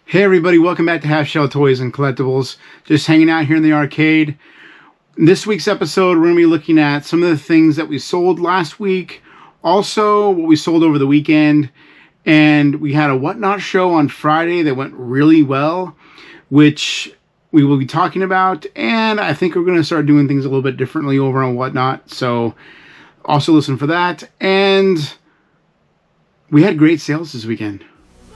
Hey everybody, welcome back to Halfshelltoys and Collectibles. Just hanging out here in the arcade. In this week's episode, we're going to be looking at some of the things that we sold last week, also what we sold over the weekend, and we had a Whatnot show on Friday that went really well, which we will be talking about, and I think we're going to start doing things a little bit differently over on Whatnot, so also listen for that. And we had great sales this weekend,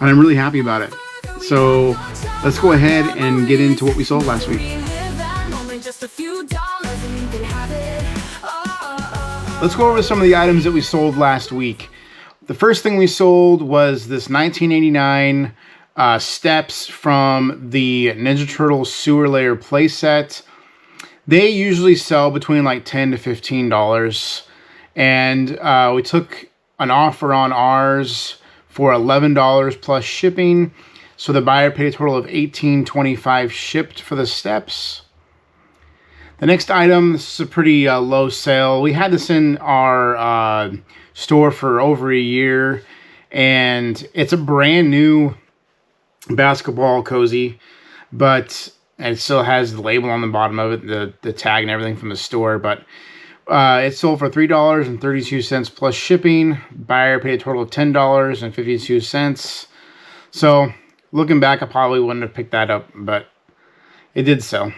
and I'm really happy about it. So let's go ahead and get into what we sold last week. Let's go over some of the items that we sold last week. The first thing we sold was this 1989 steps from the Ninja Turtles sewer layer playset. They usually sell between like $10 to $15, and we took an offer on ours for $11 plus shipping. So the buyer paid a total of $18.25 shipped for the steps. The next item, this is a pretty low sale. We had this in our store for over a year, and it's a brand new basketball cozy, but it still has the label on the bottom of it, the tag and everything from the store. But it sold for $3.32 plus shipping. Buyer paid a total of $10.52. So looking back, I probably wouldn't have picked that up, but it did sell.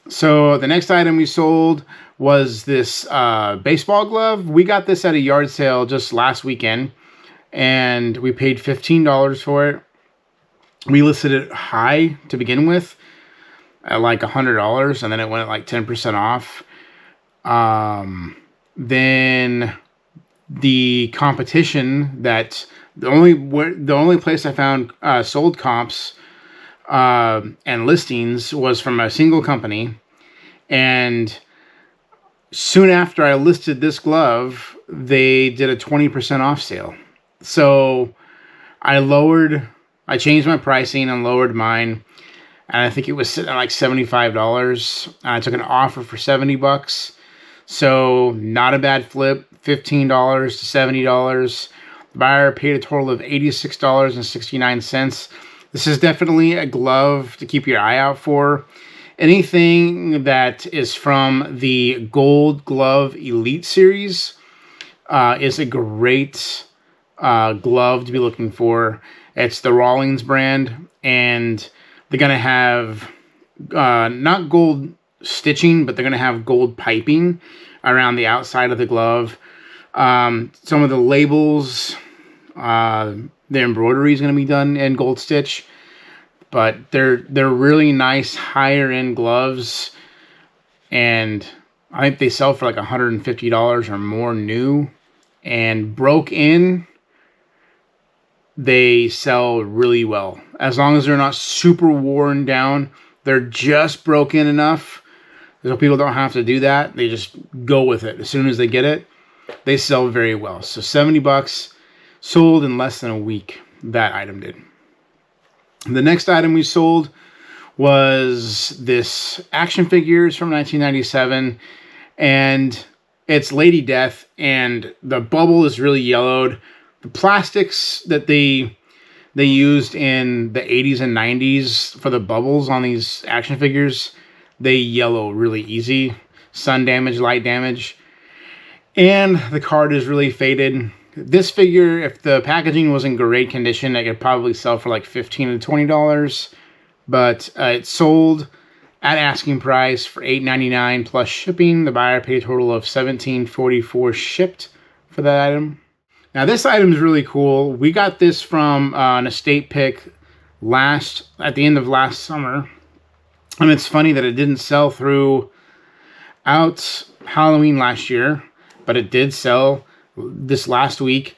So the next item we sold was this baseball glove. We got this at a yard sale just last weekend, and we paid $15 for it. We listed it high to begin with at like $100, and then it went at like 10% off. Then the competition that the only place I found sold comps and listings was from a single company, and soon after I listed this glove, they did a 20% off sale. So I changed my pricing and lowered mine, and I think it was sitting at like $75. And I took an offer for $70. So not a bad flip, $15 to $70. The buyer paid a total of $86.69. This is definitely a glove to keep your eye out for. Anything that is from the Gold Glove Elite series is a great glove to be looking for. It's the Rawlings brand, and they're going to have not gold stitching, but they're going to have gold piping around the outside of the glove. Some of the labels, the embroidery is going to be done in gold stitch, but they're really nice higher end gloves, and I think they sell for like $150 or more new, and broke in they sell really well. As long as they're not super worn down, they're just broken enough so people don't have to do that. They just go with it. As soon as they get it, they sell very well. So $70 sold in less than a week. That item did. The next item we sold was this action figures from 1997, and it's Lady Death, and the bubble is really yellowed. The plastics that they used in the 80s and 90s for the bubbles on these action figures, they yellow really easy. Sun damage, light damage. And the card is really faded. This figure, if the packaging was in great condition, it could probably sell for like $15 to $20. But it sold at asking price for $8.99 plus shipping. The buyer paid a total of $17.44 shipped for that item. Now this item is really cool. We got this from an estate pick at the end of last summer. And it's funny that it didn't sell throughout Halloween last year, but it did sell this last week.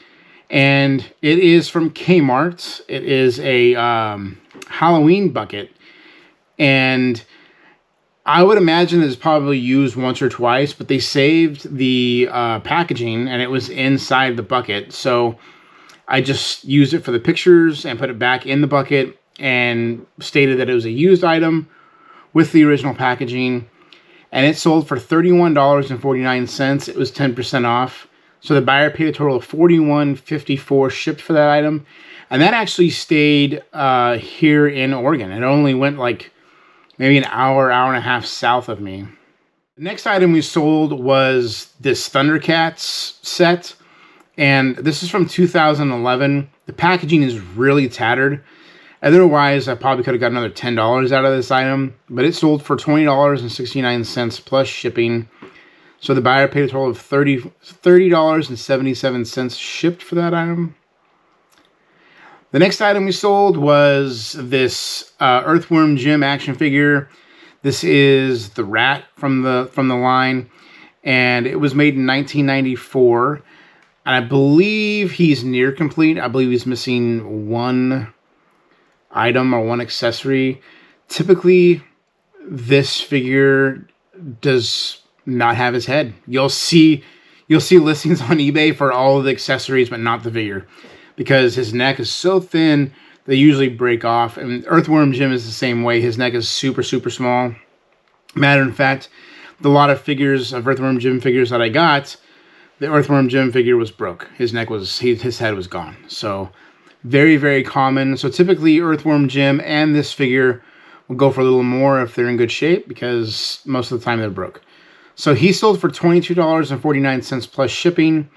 And it is from Kmart. It is a Halloween bucket. And I would imagine it's probably used once or twice, but they saved the packaging and it was inside the bucket. So I just used it for the pictures and put it back in the bucket and stated that it was a used item with the original packaging. And it sold for $31.49. It was 10% off. So the buyer paid a total of $41.54 shipped for that item. And that actually stayed here in Oregon. It only went like maybe an hour, hour and a half south of me. The next item we sold was this Thundercats set. And this is from 2011. The packaging is really tattered. Otherwise, I probably could have got another $10 out of this item. But it sold for $20.69 plus shipping. So the buyer paid a total of $30.77 shipped for that item. The next item we sold was this Earthworm Jim action figure. This is the rat from the line, and it was made in 1994. And I believe he's near complete. I believe he's missing one item or one accessory. Typically, this figure does not have his head. You'll see listings on eBay for all of the accessories, but not the figure, because his neck is so thin they usually break off. And Earthworm Jim is the same way. His neck is super, super small. Matter of fact, a lot of figures of Earthworm Jim figures that I got, the Earthworm Jim figure was broke. His neck was, his head was gone. So very, very common. So typically Earthworm Jim and this figure will go for a little more if they're in good shape, because most of the time they're broke. So he sold for $22.49 plus shipping.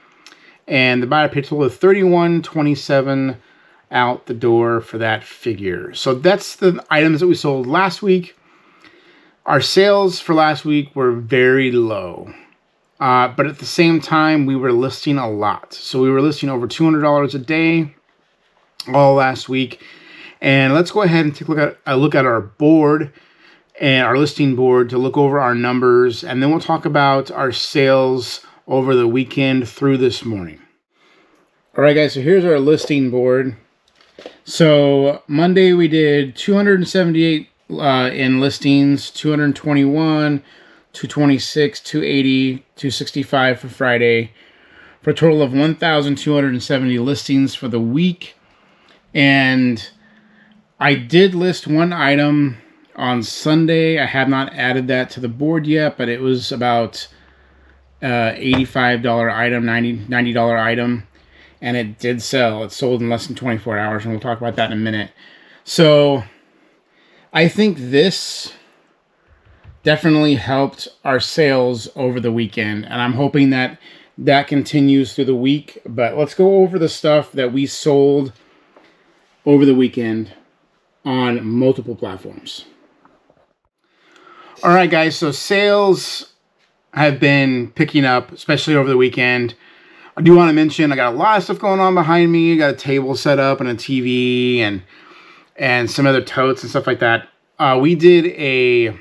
And the buyer paid a total of $31.27 out the door for that figure. So that's the items that we sold last week. Our sales for last week were very low. But at the same time, we were listing a lot. So we were listing over $200 a day all last week. And let's go ahead and take a look at our board and our listing board to look over our numbers. And then we'll talk about our sales over the weekend through this morning. All right, guys, so here's our listing board. So Monday we did 278 in listings, 221, 226, 280, 265 for Friday, for a total of 1,270 listings for the week. And I did list one item on Sunday. I have not added that to the board yet, but it was about $85 item, $90 item. And it did sell. It sold in less than 24 hours, and we'll talk about that in a minute. So I think this definitely helped our sales over the weekend, and I'm hoping that that continues through the week. But let's go over the stuff that we sold over the weekend on multiple platforms. All right, guys, so sales have been picking up, especially over the weekend. I do want to mention I got a lot of stuff going on behind me. I got a table set up and a TV and some other totes and stuff like that. We did a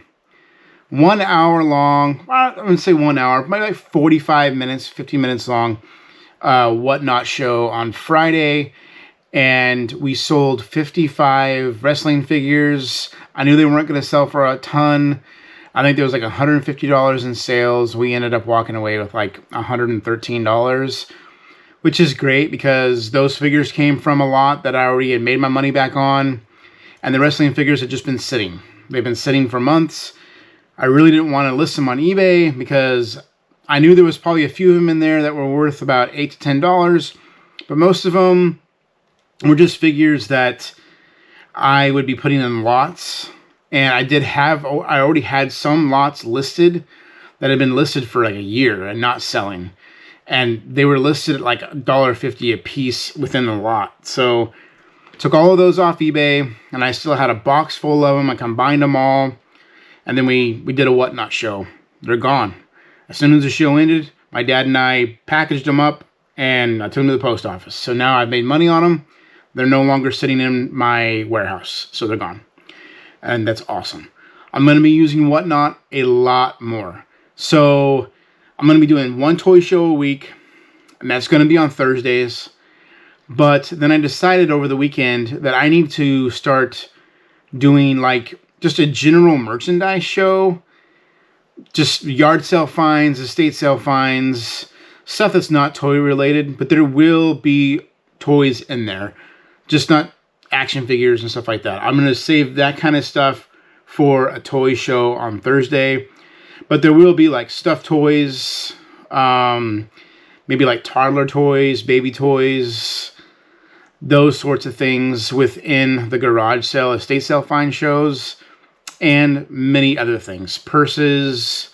1 hour long, I wouldn't say 1 hour, maybe like 45 minutes, 50 minutes long whatnot show on Friday. And we sold 55 wrestling figures. I knew they weren't going to sell for a ton. I think there was like $150 in sales. We ended up walking away with like $113, which is great because those figures came from a lot that I already had made my money back on. And the wrestling figures had just been sitting. They've been sitting for months. I really didn't want to list them on eBay because I knew there was probably a few of them in there that were worth about $8 to $10. But most of them were just figures that I would be putting in lots. And I already had some lots listed that had been listed for like a year and not selling. And they were listed at like $1.50 a piece within the lot. So took all of those off eBay, and I still had a box full of them. I combined them all, and then we did a whatnot show. They're gone. As soon as the show ended, my dad and I packaged them up, and I took them to the post office. So now I've made money on them. They're no longer sitting in my warehouse, so they're gone. And that's awesome. I'm going to be using Whatnot a lot more. So I'm going to be doing one toy show a week, and that's going to be on Thursdays. But then I decided over the weekend that I need to start doing like just a general merchandise show. Just yard sale finds, estate sale finds, stuff that's not toy related. But there will be toys in there. Just not action figures and stuff like that. I'm going to save that kind of stuff for a toy show on Thursday. But there will be like stuffed toys, maybe like toddler toys, baby toys, those sorts of things within the garage sale, estate sale find shows, and many other things. Purses,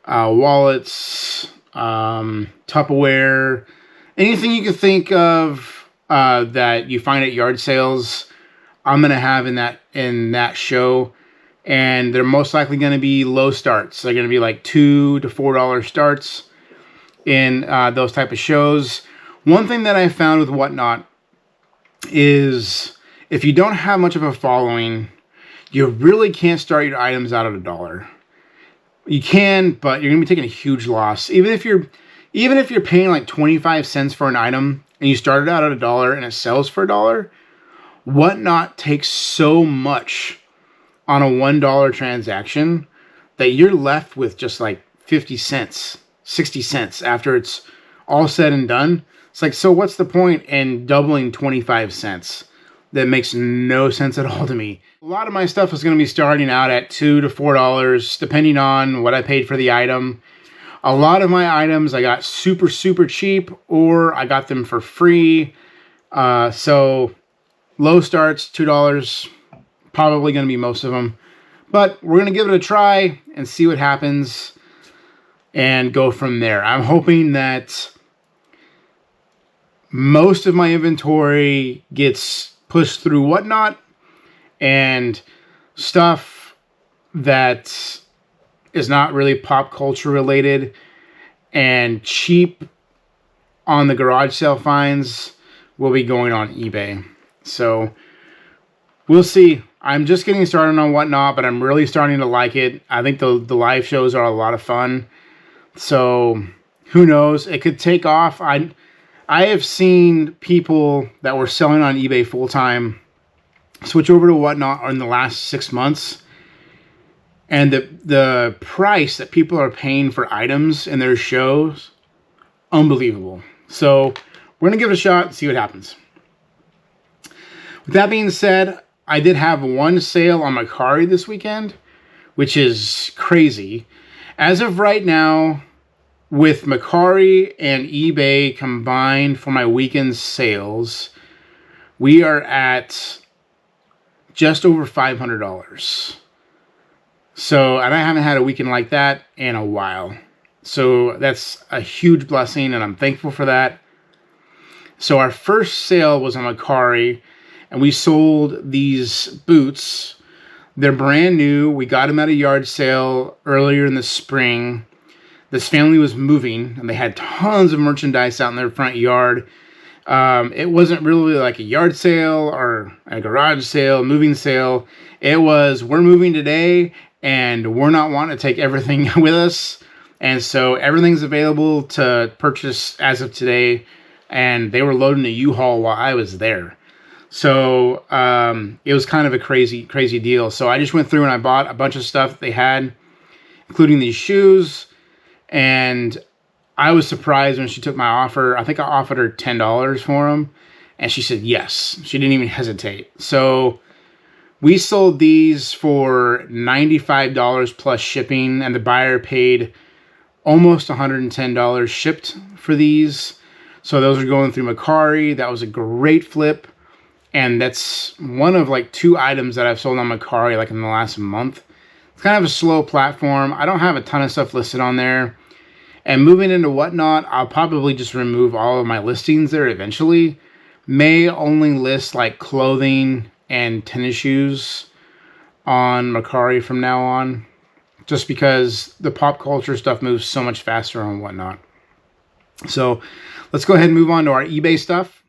wallets, Tupperware, anything you can think of that you find at yard sales, I'm going to have in that show. And they're most likely going to be low starts. They're going to be like $2 to $4 starts in those type of shows. One thing that I found with Whatnot is if you don't have much of a following, you really can't start your items out at $1. You can, but you're going to be taking a huge loss. Even if you're paying like 25 cents for an item and you started out at $1 and it sells for $1, Whatnot takes so much on a $1 transaction that you're left with just like 50 cents, 60 cents after it's all said and done. It's like, so what's the point in doubling 25 cents? That makes no sense at all to me. A lot of my stuff is going to be starting out at $2 to $4, depending on what I paid for the item. A lot of my items I got super, super cheap, or I got them for free. So low starts, $2, probably going to be most of them. But we're going to give it a try and see what happens and go from there. I'm hoping that most of my inventory gets pushed through Whatnot, and stuff that is not really pop culture related and cheap on the garage sale finds will be going on eBay. So we'll see. I'm just getting started on Whatnot, but I'm really starting to like it. I think the live shows are a lot of fun. So who knows? It could take off. I have seen people that were selling on eBay full-time switch over to Whatnot in the last 6 months. And the price that people are paying for items in their shows, unbelievable. So we're going to give it a shot and see what happens. With that being said, I did have one sale on Mercari this weekend, which is crazy. As of right now, with Mercari and eBay combined for my weekend sales, we are at just over $500. So, and I haven't had a weekend like that in a while. So that's a huge blessing, and I'm thankful for that. So our first sale was on Mercari, and we sold these boots. They're brand new. We got them at a yard sale earlier in the spring. This family was moving, and they had tons of merchandise out in their front yard. It wasn't really like a yard sale or a garage sale, moving sale. It was, we're moving today, and we're not wanting to take everything with us. And so everything's available to purchase as of today. And they were loading a U-Haul while I was there. So it was kind of a crazy deal. So I just went through and I bought a bunch of stuff that they had, including these shoes. And I was surprised when she took my offer. I think I offered her $10 for them. And she said yes. She didn't even hesitate. So we sold these for $95 plus shipping. And the buyer paid almost $110 shipped for these. So those are going through Mercari. That was a great flip. And that's one of like 2 items that I've sold on Mercari like in the last month. It's kind of a slow platform. I don't have a ton of stuff listed on there. And moving into Whatnot, I'll probably just remove all of my listings there eventually. May only list like clothing and tennis shoes on Mercari from now on. Just because the pop culture stuff moves so much faster on Whatnot. So let's go ahead and move on to our eBay stuff.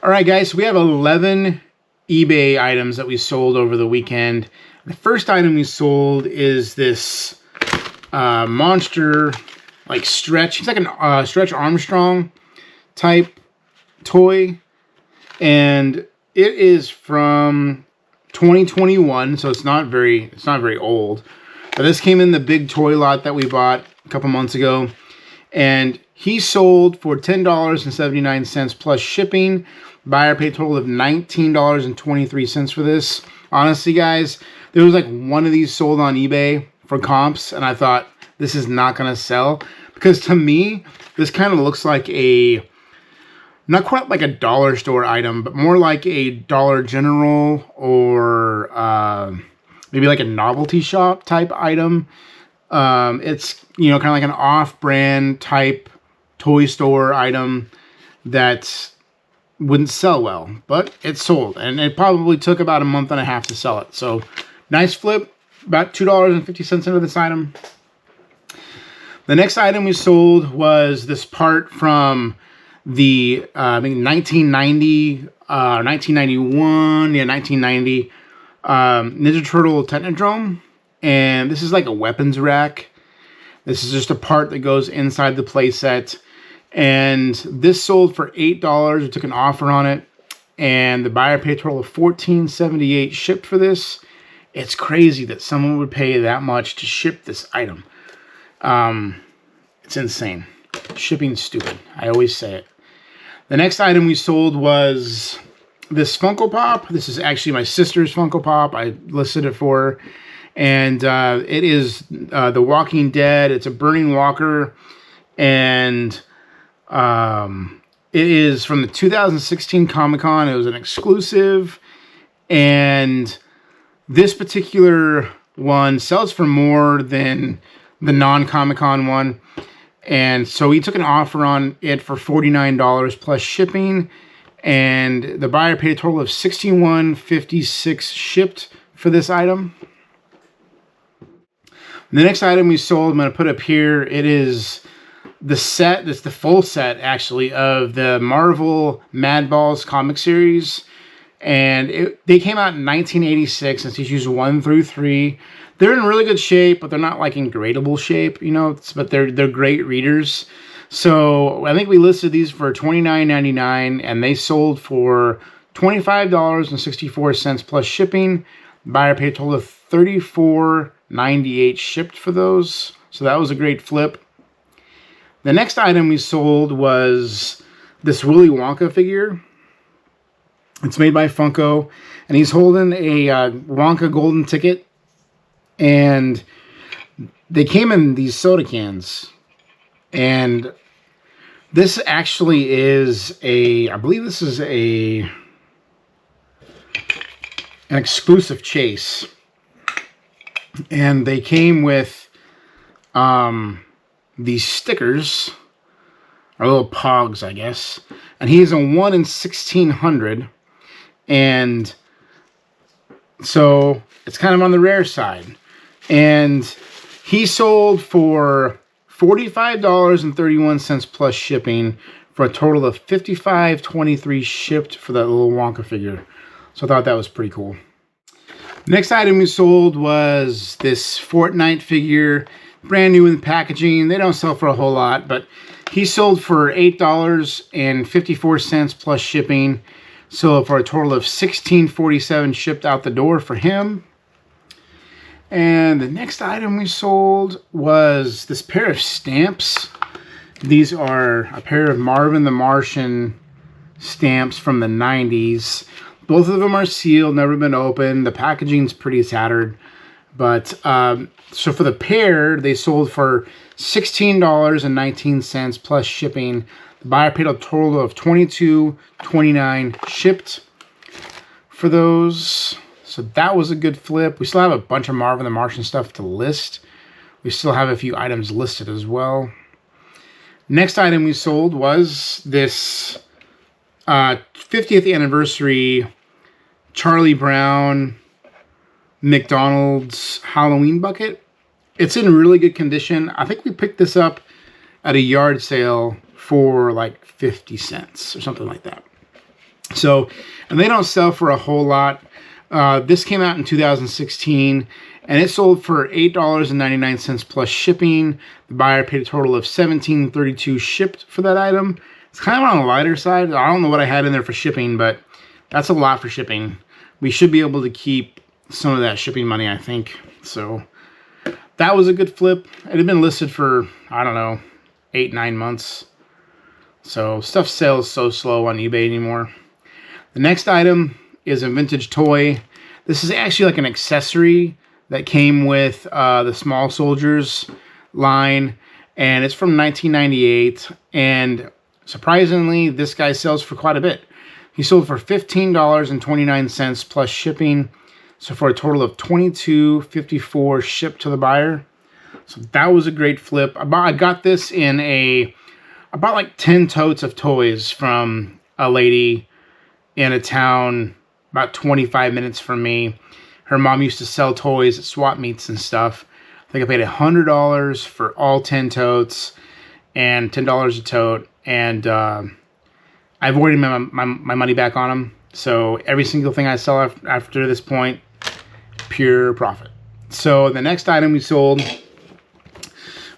All right, guys, so we have 11 eBay items that we sold over the weekend. The first item we sold is this monster, like stretch. It's like a Stretch Armstrong type toy. And it is from 2021, so it's not very old. But this came in the big toy lot that we bought a couple months ago. And he sold for $10.79 plus shipping. Buyer paid a total of $19.23 for this. Honestly, guys, there was like one of these sold on eBay for comps, and I thought, this is not going to sell. Because to me, this kind of looks like a not quite like a dollar store item, but more like a Dollar General or maybe like a novelty shop type item. It's, kind of like an off-brand type toy store item that wouldn't sell well, but it sold, and it probably took about a month and a half to sell it. So nice flip, about $2.50 into this item. The next item we sold was this part from the I think 1990, 1991, 1990 Ninja Turtle Technodrome, and this is like a weapons rack. This is just a part that goes inside the playset, and this sold for $8. We took an offer on it, and the buyer paid a total of $14.78 shipped for this. It's crazy that someone would pay that much to ship this item. It's insane. Shipping's stupid. I always say it. The next item we sold was this Funko Pop. This is actually my sister's Funko Pop. I listed it for her. And it is The Walking Dead. It's a burning walker. And it is from the 2016 Comic-Con. It was an exclusive. And this particular one sells for more than the non-Comic-Con one. And so we took an offer on it for $49 plus shipping. And the buyer paid a total of $61.56 shipped for this item. The next item we sold, I'm going to put up here. It is the set, it's the full set actually, of the Marvel Mad Balls comic series. And they came out in 1986, and it's issues 1 through 3. They're in really good shape, but they're not like in gradable shape, but they're great readers. So I think we listed these for $29.99, and they sold for $25.64 plus shipping. Buyer paid a total of $34.98 shipped for those. So that was a great flip. The next item we sold was this Willy Wonka figure. It's made by Funko, and he's holding a Wonka golden ticket. And they came in these soda cans. And this actually is I believe this is an exclusive chase. And they came with these stickers, or little pogs, I guess. And he's a 1 in 1,600. And so it's kind of on the rare side. And he sold for $45.31 plus shipping for a total of $55.23 shipped for that little Wonka figure. So I thought that was pretty cool. Next item we sold was this Fortnite figure, brand new in the packaging. They don't sell for a whole lot, but he sold for $8.54 plus shipping. So for a total of $16.47 shipped out the door for him. And the next item we sold was this pair of stamps. These are a pair of Marvin the Martian stamps from the 90s. Both of them are sealed, never been opened. The packaging's pretty tattered. But so for the pair, they sold for $16.19 plus shipping. The buyer paid a total of $22.29 shipped for those. So that was a good flip. We still have a bunch of Marvin the Martian stuff to list. We still have a few items listed as well. Next item we sold was this 50th anniversary Charlie Brown McDonald's Halloween bucket. It's in really good condition. I think we picked this up at a yard sale for like 50 cents or something like that. So, and they don't sell for a whole lot. This came out in 2016, and it sold for $8.99 plus shipping. The buyer paid a total of $17.32 shipped for that item. It's kind of on the lighter side. I don't know what I had in there for shipping, but that's a lot for shipping. We should be able to keep some of that shipping money, I think. So that was a good flip. It had been listed for, I don't know, 8-9 months. So stuff sells so slow on eBay anymore. The next item is a vintage toy. This is actually like an accessory that came with the Small Soldiers line, and it's from 1998. And surprisingly, this guy sells for quite a bit. He sold for $15.29 plus shipping. So for a total of $22.54 shipped to the buyer. So that was a great flip. I got this in about like 10 totes of toys from a lady in a town about 25 minutes from me. Her mom used to sell toys at swap meets and stuff. I think I paid $100 for all 10 totes and $10 a tote. And I've already made my money back on them. So every single thing I sell after this point, pure profit. So the next item we sold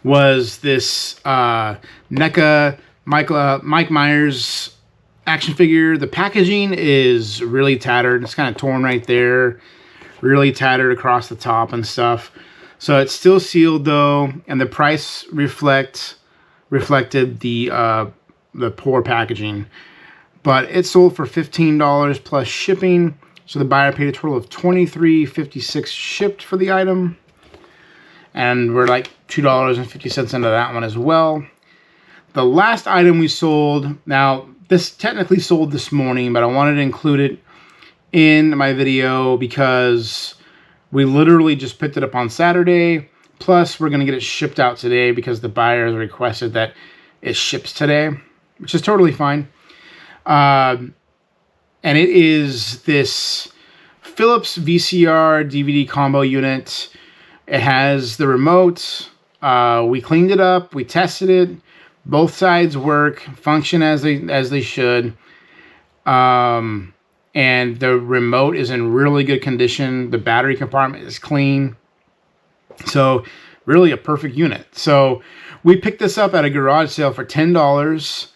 was this NECA Mike Myers action figure. The packaging is really tattered. It's kind of torn right there. Really tattered across the top and stuff. So it's still sealed though, and the price reflected the poor packaging. But it sold for $15 plus shipping. So the buyer paid a total of $23.56 shipped for the item. And we're like $2.50 into that one as well. The last item we sold, now this technically sold this morning, but I wanted to include it in my video because we literally just picked it up on Saturday. Plus, we're going to get it shipped out today because the buyer has requested that it ships today, which is totally fine. And it is this Philips VCR DVD combo unit. It has the remote. We cleaned it up. We tested it. Both sides work, function as they should. And the remote is in really good condition. The battery compartment is clean. So really a perfect unit. So we picked this up at a garage sale for $10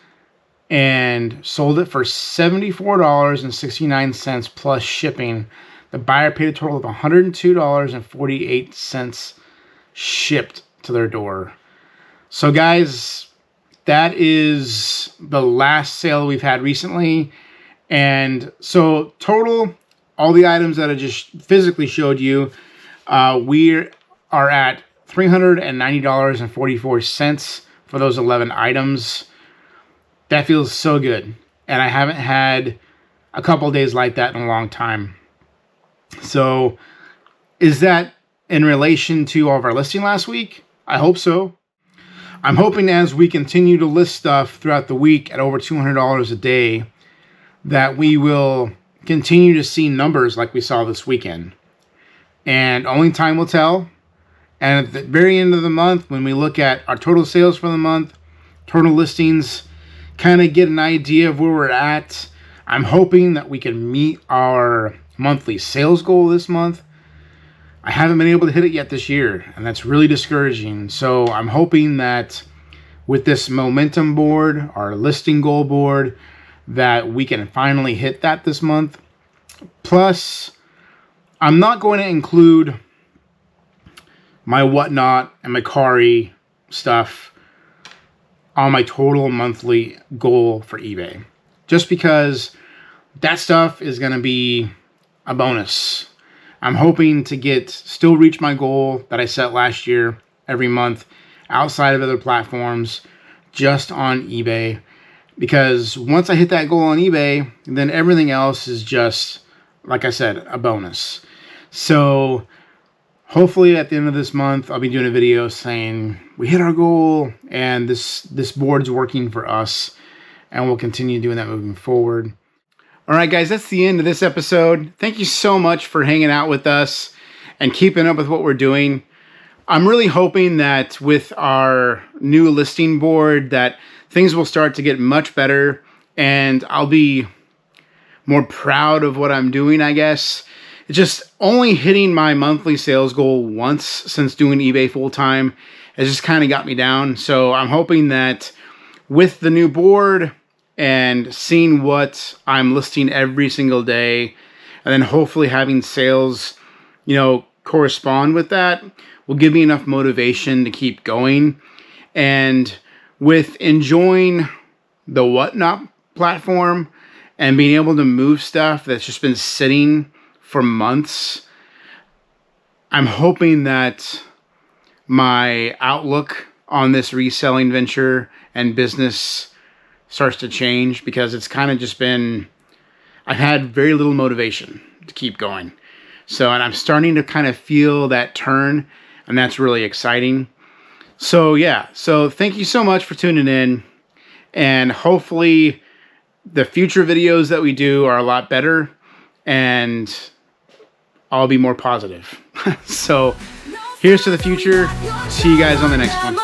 and sold it for $74.69 plus shipping. The buyer paid a total of $102.48 shipped to their door. So guys, that is the last sale we've had recently. And so total, all the items that I just physically showed you, we are at $390.44 for those 11 items. That feels so good. And I haven't had a couple days like that in a long time. So is that in relation to all of our listing last week? I hope so. I'm hoping as we continue to list stuff throughout the week at over $200 a day, that we will continue to see numbers like we saw this weekend. And only time will tell. And at the very end of the month, when we look at our total sales for the month, total listings, kind of get an idea of where we're at. I'm hoping that we can meet our monthly sales goal this month. I haven't been able to hit it yet this year, and that's really discouraging. So I'm hoping that with this momentum board, our listing goal board, that we can finally hit that this month. Plus, I'm not going to include my Whatnot and Mercari stuff on my total monthly goal for eBay, just because that stuff is going to be a bonus. I'm hoping to still reach my goal that I set last year every month outside of other platforms, just on eBay. Because once I hit that goal on eBay, then everything else is just, like I said, a bonus. So hopefully at the end of this month, I'll be doing a video saying we hit our goal and this board's working for us, and we'll continue doing that moving forward. All right, guys, that's the end of this episode. Thank you so much for hanging out with us and keeping up with what we're doing. I'm really hoping that with our new listing board that things will start to get much better, and I'll be more proud of what I'm doing, I guess. It's just only hitting my monthly sales goal once since doing eBay full-time has just kind of got me down. So I'm hoping that with the new board and seeing what I'm listing every single day, and then hopefully having sales, correspond with that, will give me enough motivation to keep going. And with enjoying the Whatnot platform and being able to move stuff that's just been sitting for months, I'm hoping that my outlook on this reselling venture and business starts to change, because it's kind of just been, I've had very little motivation to keep going. So, and I'm starting to kind of feel that turn, and that's really exciting. So yeah, so thank you so much for tuning in, and hopefully the future videos that we do are a lot better, and I'll be more positive. So here's to the future. See you guys on the next one.